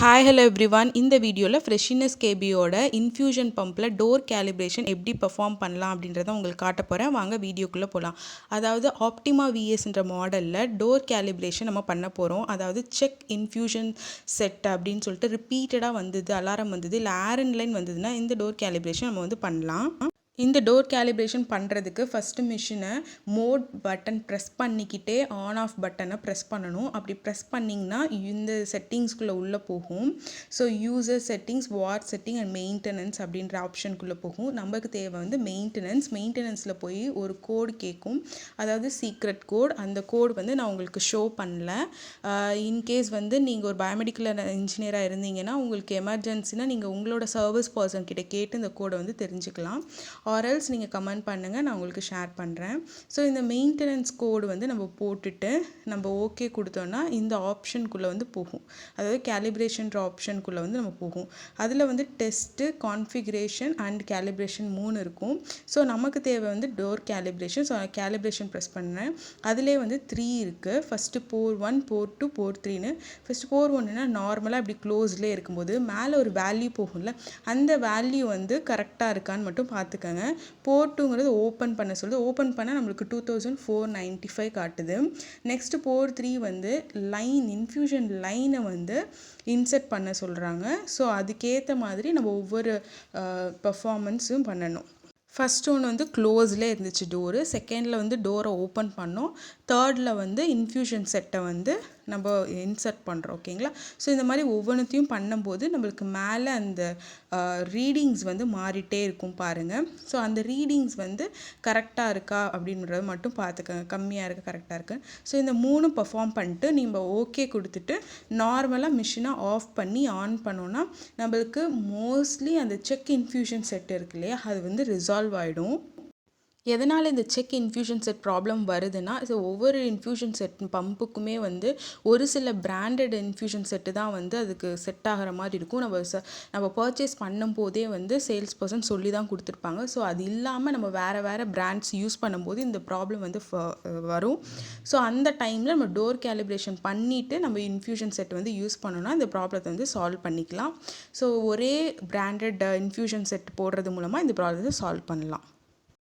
Hi hello everyone. இந்த வீடியோவில் ஃப்ரெஷினஸ் கேபியோட infusion பம்பில் door calibration எப்படி பெர்ஃபார்ம் பண்ணலாம் அப்படின்றத உங்களுக்கு காட்ட போகிறேன். வாங்க வீடியோக்குள்ளே போகலாம். அதாவது ஆப்டிமா விஎஸ்ன்ற மாடலில் டோர் கேலிப்ரேஷன் நம்ம பண்ண போகிறோம். அதாவது செக் இன்ஃப்யூஷன் செட் அப்படின்னு சொல்லிட்டு ரிப்பீட்டடாக வந்தது, அலாரம் வந்தது, இல்லை ஏரன் லைன் வந்ததுன்னா இந்த டோர் கேலிப்ரேஷன் நம்ம பண்ணலாம். இந்த டோர் கேலிப்ரேஷன் பண்ணுறதுக்கு ஃபஸ்ட்டு மிஷினை மோட் பட்டன் ப்ரெஸ் பண்ணிக்கிட்டே ஆன் ஆஃப் பட்டனை ப்ரெஸ் பண்ணணும். அப்படி ப்ரெஸ் பண்ணிங்கன்னா இந்த செட்டிங்ஸ்குள்ளே உள்ளே போகும். So user settings, what setting and maintenance அப்படின்ற ஆப்ஷனுக்குள்ளே போகும். நமக்கு தேவை மெயின்டெனன்ஸில் போய் ஒரு கோடு கேட்கும், அதாவது சீக்ரெட் கோட். அந்த கோடு நான் உங்களுக்கு ஷோ பண்ணல. இன்கேஸ் நீங்கள் ஒரு பயோமெடிக்கல் இன்ஜினியராக இருந்தீங்கன்னா, உங்களுக்கு எமர்ஜென்சினா நீங்கள் உங்களோட சர்வீஸ் பர்சன் கிட்ட கேட்டு இந்த கோடை தெரிஞ்சுக்கலாம். ஆர்எல்ஸ் நீங்கள் கமெண்ட் பண்ணுங்கள், நான் உங்களுக்கு ஷேர் பண்ணுறேன். ஸோ இந்த மெயின்டெனன்ஸ் கோடு நம்ம போட்டுட்டு நம்ம ஓகே கொடுத்தோன்னா இந்த ஆப்ஷனுக்குள்ளே போகும். அதாவது கேலிப்ரேஷன்ற ஆப்ஷனுக்குள்ளே நம்ம போகும். அதில் டெஸ்ட்டு, கான்ஃபிகரேஷன் அண்ட் கேலிப்ரேஷன் 3 இருக்கும். ஸோ நமக்கு தேவை door calibration. So calibration press பண்ணுறேன். அதிலே 3 இருக்குது. ஃபஸ்ட்டு போர் 1, போர் 2, போர் 3ன்னு. ஃபஸ்ட்டு போர் 1ன்னா நார்மலாக இப்படி க்ளோஸ்லேயே இருக்கும்போது மேலே ஒரு வேல்யூ போகும்ல, அந்த வேல்யூ கரெக்டாக இருக்கான்னு மட்டும் பார்த்துக்கங்க. போர் 2ங்கிறது ஓப்பன் பண்ண சொல்லுது. ஓப்பன் பண்ணால் நம்மளுக்கு 2495 காட்டுது. நெக்ஸ்ட் போர் 3 லைன், இன்ஃப்யூஷன் லைனை இன்செர்ட் பண்ண சொல்கிறாங்க. ஸோ அதுக்கேற்ற மாதிரி நம்ம ஒவ்வொரு பெர்ஃபார்மன்ஸும் பண்ணணும். ஃபஸ்ட் ஒன்று க்ளோஸ்லே இருந்துச்சு டோரு. செகண்டில் டோரை ஓப்பன் பண்ணோம். தேர்டில் இன்ஃப்யூஷன் செட்டை நம்ம இன்சர்ட் பண்ணுறோம். ஓகேங்களா? ஸோ இந்த மாதிரி ஒவ்வொன்றுத்தையும் பண்ணும்போது நம்மளுக்கு மேலே அந்த ரீடிங்ஸ் மாறிட்டே இருக்கும் பாருங்கள். ஸோ அந்த ரீடிங்ஸ் கரெக்டாக இருக்கா அப்படின்றத மட்டும் பார்த்துக்கோங்க. கம்மியாக இருக்குது, கரெக்டாக இருக்குது. ஸோ இந்த 3 பெர்ஃபார்ம் பண்ணிட்டு நீங்கள் ஓகே கொடுத்துட்டு நார்மலாக மிஷினை ஆஃப் பண்ணி ஆன் பண்ணோன்னா நம்மளுக்கு மோஸ்ட்லி அந்த செக் இன்ஃப்யூஷன் செட் இருக்கு இல்லையா, அது ரிசால்வ் ஆகிடும். எதனால் இந்த செக் இன்ஃப்யூஷன் செட் ப்ராப்ளம் வருதுன்னா, ஸோ ஒவ்வொரு இன்ஃப்யூஷன் செட் பம்புக்குமே ஒரு சில பிராண்டட் இன்ஃப்யூஷன் செட்டு தான் அதுக்கு செட் ஆகிற மாதிரி இருக்கும். நம்ம பர்ச்சேஸ் பண்ணும்போதே சேல்ஸ் பர்சன் சொல்லி தான் கொடுத்துருப்பாங்க. ஸோ அது இல்லாமல் நம்ம வேறு பிராண்ட்ஸ் யூஸ் பண்ணும்போது இந்த ப்ராப்ளம் வரும். ஸோ அந்த டைமில் நம்ம டோர் கேலிப்ரேஷன் பண்ணிவிட்டு நம்ம இன்ஃப்யூஷன் செட் யூஸ் பண்ணோன்னா இந்த ப்ராப்ளத்தை சால்வ் பண்ணிக்கலாம். ஸோ ஒரே பிராண்டட் இன்ஃப்யூஷன் செட் போடுறது மூலமாக இந்த ப்ராப்ளத்தை சால்வ் பண்ணலாம்.